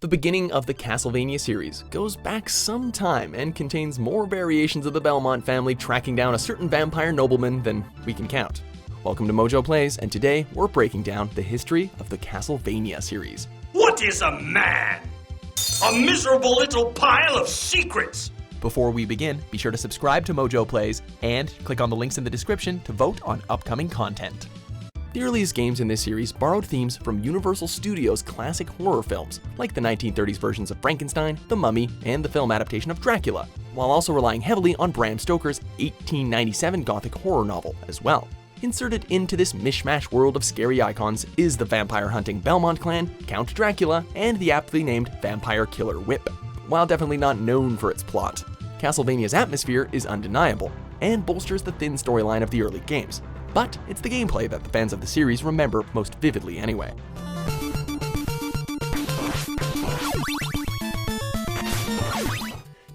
The beginning of the Castlevania series goes back some time and contains more variations of the Belmont family tracking down a certain vampire nobleman than we can count. Welcome to MojoPlays, and today we're breaking down the history of the Castlevania series. What is a man? A miserable little pile of secrets! Before we begin, be sure to subscribe to MojoPlays and click on the links in the description to vote on upcoming content. The earliest games in this series borrowed themes from Universal Studios' classic horror films, like the 1930s versions of Frankenstein, The Mummy, and the film adaptation of Dracula, while also relying heavily on Bram Stoker's 1897 gothic horror novel as well. Inserted into this mishmash world of scary icons is the vampire-hunting Belmont clan, Count Dracula, and the aptly named Vampire Killer Whip. While definitely not known for its plot, Castlevania's atmosphere is undeniable, and bolsters the thin storyline of the early games. But it's the gameplay that the fans of the series remember most vividly anyway.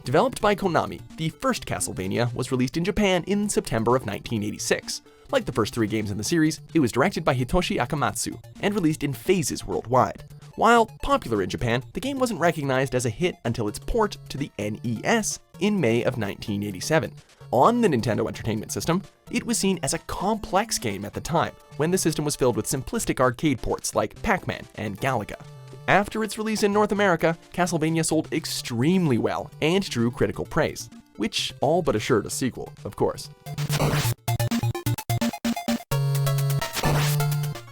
Developed by Konami, the first Castlevania was released in Japan in September of 1986. Like the first three games in the series, it was directed by Hitoshi Akamatsu and released in phases worldwide. While popular in Japan, the game wasn't recognized as a hit until its port to the NES in May of 1987. On the Nintendo Entertainment System, it was seen as a complex game at the time, when the system was filled with simplistic arcade ports like Pac-Man and Galaga. After its release in North America, Castlevania sold extremely well and drew critical praise, which all but assured a sequel, of course.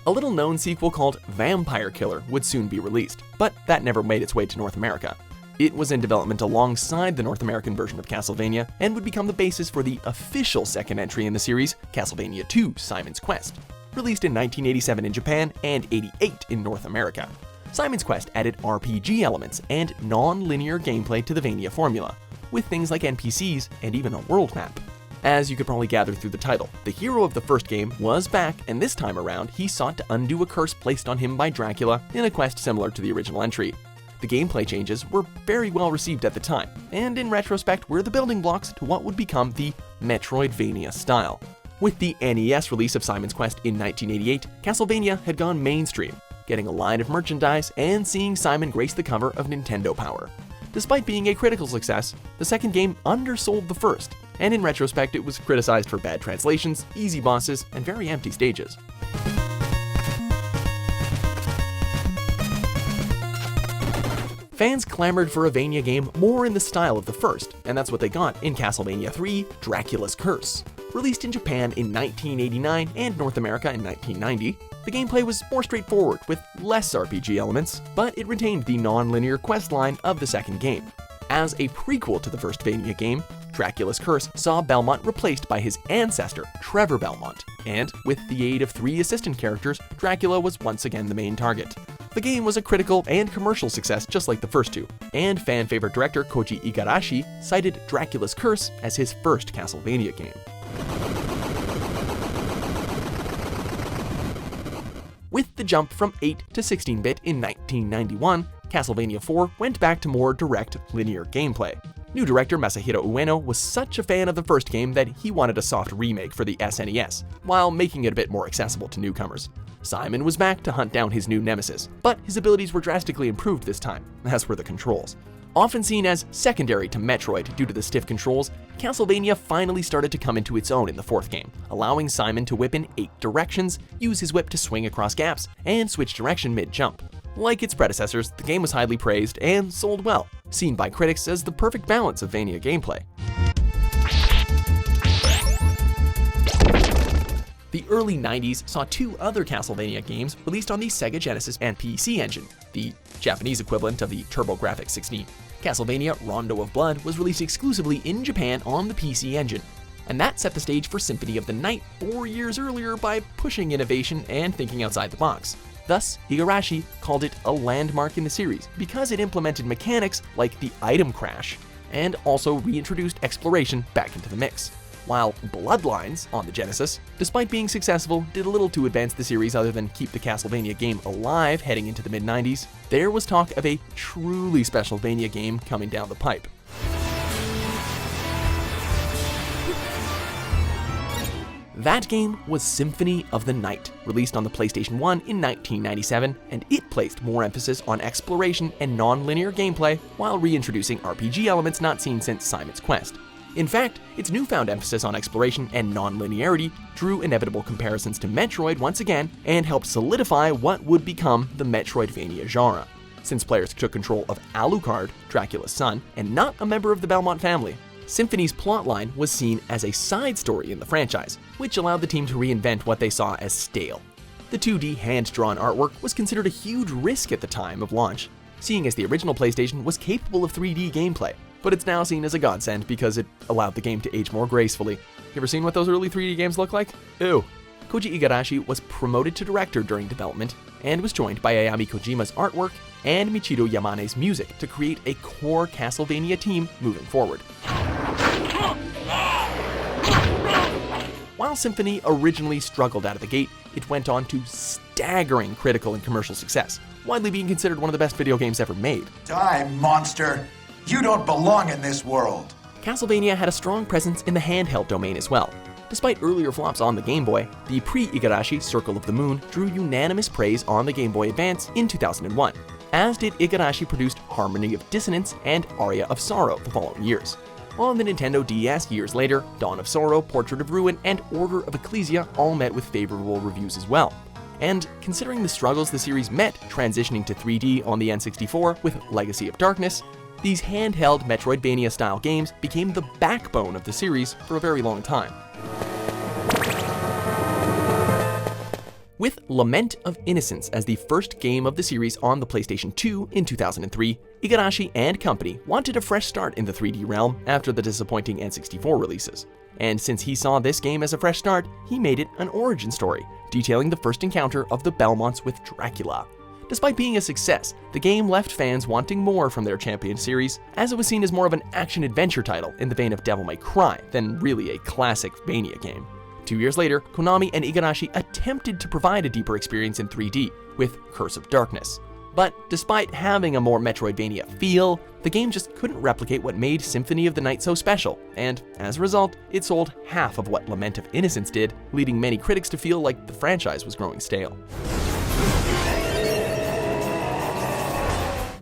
A little-known sequel called Vampire Killer would soon be released, but that never made its way to North America. It was in development alongside the North American version of Castlevania and would become the basis for the official second entry in the series, Castlevania II: Simon's Quest, released in 1987 in Japan and '88 in North America. Simon's Quest added RPG elements and non-linear gameplay to the Vania formula, with things like NPCs and even a world map. As you could probably gather through the title, the hero of the first game was back, and this time around he sought to undo a curse placed on him by Dracula in a quest similar to the original entry. The gameplay changes were very well received at the time, and in retrospect were the building blocks to what would become the Metroidvania style. With the NES release of Simon's Quest in 1988, Castlevania had gone mainstream, getting a line of merchandise and seeing Simon grace the cover of Nintendo Power. Despite being a critical success, the second game undersold the first, and in retrospect it was criticized for bad translations, easy bosses, and very empty stages. Fans clamored for a Vania game more in the style of the first, and that's what they got in Castlevania III: Dracula's Curse. Released in Japan in 1989 and North America in 1990, the gameplay was more straightforward with less RPG elements, but it retained the non-linear quest line of the second game. As a prequel to the first Vania game, Dracula's Curse saw Belmont replaced by his ancestor, Trevor Belmont, and with the aid of 3 assistant characters, Dracula was once again the main target. The game was a critical and commercial success just like the first two, and fan-favorite director Koji Igarashi cited Dracula's Curse as his first Castlevania game. With the jump from 8 to 16-bit in 1991, Castlevania IV went back to more direct, linear gameplay. New director Masahiro Ueno was such a fan of the first game that he wanted a soft remake for the SNES, while making it a bit more accessible to newcomers. Simon was back to hunt down his new nemesis, but his abilities were drastically improved this time, as were the controls. Often seen as secondary to Metroid due to the stiff controls, Castlevania finally started to come into its own in the fourth game, allowing Simon to whip in 8 directions, use his whip to swing across gaps, and switch direction mid-jump. Like its predecessors, the game was highly praised and sold well, seen by critics as the perfect balance of Vania gameplay. The early 90s saw 2 other Castlevania games released on the Sega Genesis and PC engine, the Japanese equivalent of the TurboGrafx-16. Castlevania Rondo of Blood was released exclusively in Japan on the PC engine, and that set the stage for Symphony of the Night 4 years earlier by pushing innovation and thinking outside the box. Thus, Igarashi called it a landmark in the series because it implemented mechanics like the item crash, and also reintroduced exploration back into the mix. While Bloodlines on the Genesis, despite being successful, did a little to advance the series other than keep the Castlevania game alive heading into the mid-90s, there was talk of a truly special Vania game coming down the pipe. That game was Symphony of the Night, released on the PlayStation 1 in 1997, and it placed more emphasis on exploration and non-linear gameplay while reintroducing RPG elements not seen since Simon's Quest. In fact, its newfound emphasis on exploration and non-linearity drew inevitable comparisons to Metroid once again and helped solidify what would become the Metroidvania genre, since players took control of Alucard, Dracula's son, and not a member of the Belmont family. Symphony's plotline was seen as a side story in the franchise, which allowed the team to reinvent what they saw as stale. The 2D hand-drawn artwork was considered a huge risk at the time of launch, seeing as the original PlayStation was capable of 3D gameplay, but it's now seen as a godsend because it allowed the game to age more gracefully. You ever seen what those early 3D games look like? Ew. Koji Igarashi was promoted to director during development and was joined by Ayami Kojima's artwork and Michiru Yamane's music to create a core Castlevania team moving forward. While Symphony originally struggled out of the gate, it went on to staggering critical and commercial success, widely being considered one of the best video games ever made. Die, monster! You don't belong in this world! Castlevania had a strong presence in the handheld domain as well. Despite earlier flops on the Game Boy, the pre-Igarashi Circle of the Moon drew unanimous praise on the Game Boy Advance in 2001, as did Igarashi-produced Harmony of Dissonance and Aria of Sorrow the following years. On the Nintendo DS years later, Dawn of Sorrow, Portrait of Ruin, and Order of Ecclesia all met with favorable reviews as well. And considering the struggles the series met transitioning to 3D on the N64 with Legacy of Darkness, these handheld Metroidvania-style games became the backbone of the series for a very long time. With Lament of Innocence as the first game of the series on the PlayStation 2 in 2003, Igarashi and company wanted a fresh start in the 3D realm after the disappointing N64 releases. And since he saw this game as a fresh start, he made it an origin story, detailing the first encounter of the Belmonts with Dracula. Despite being a success, the game left fans wanting more from their Champion series, as it was seen as more of an action-adventure title in the vein of Devil May Cry than really a classic Mania game. 2 years later, Konami and Igarashi attempted to provide a deeper experience in 3D with Curse of Darkness. But despite having a more Metroidvania feel, the game just couldn't replicate what made Symphony of the Night so special, and as a result, it sold half of what Lament of Innocence did, leading many critics to feel like the franchise was growing stale.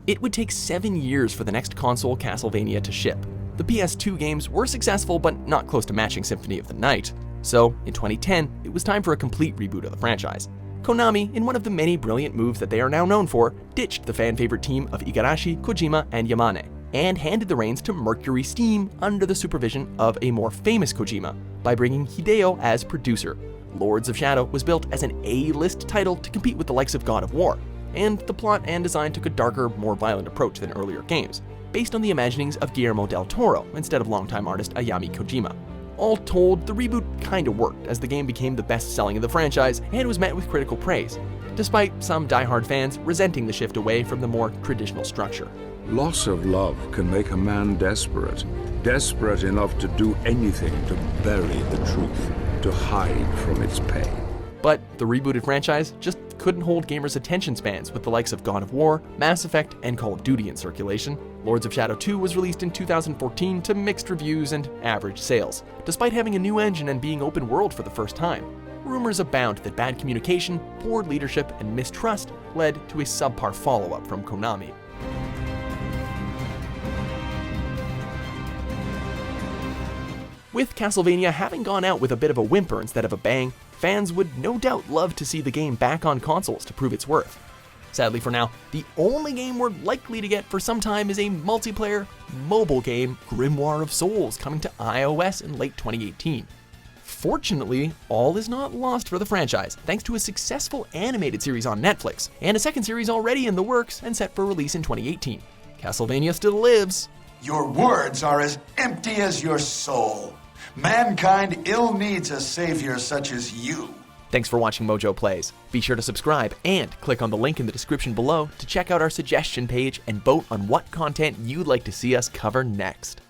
It would take 7 years for the next console Castlevania to ship. The PS2 games were successful, but not close to matching Symphony of the Night. So, in 2010, it was time for a complete reboot of the franchise. Konami, in one of the many brilliant moves that they are now known for, ditched the fan-favorite team of Igarashi, Kojima, and Yamane, and handed the reins to Mercury Steam under the supervision of a more famous Kojima, by bringing Hideo as producer. Lords of Shadow was built as an A-list title to compete with the likes of God of War, and the plot and design took a darker, more violent approach than earlier games, based on the imaginings of Guillermo del Toro instead of longtime artist Ayami Kojima. All told, the reboot kinda worked, as the game became the best-selling of the franchise and was met with critical praise, despite some die-hard fans resenting the shift away from the more traditional structure. Loss of love can make a man desperate, desperate enough to do anything to bury the truth, to hide from its pain. But the rebooted franchise just couldn't hold gamers' attention spans with the likes of God of War, Mass Effect, and Call of Duty in circulation. Lords of Shadow 2 was released in 2014 to mixed reviews and average sales, despite having a new engine and being open world for the first time. Rumors abound that bad communication, poor leadership, and mistrust led to a subpar follow-up from Konami. With Castlevania having gone out with a bit of a whimper instead of a bang, fans would no doubt love to see the game back on consoles to prove its worth. Sadly for now, the only game we're likely to get for some time is a multiplayer, mobile game, Grimoire of Souls, coming to iOS in late 2018. Fortunately, all is not lost for the franchise, thanks to a successful animated series on Netflix, and a second series already in the works and set for release in 2018. Castlevania still lives. Your words are as empty as your soul. Mankind ill needs a savior such as you. Thanks for watching MojoPlays. Be sure to subscribe and click on the link in the description below to check out our suggestion page and vote on what content you'd like to see us cover next.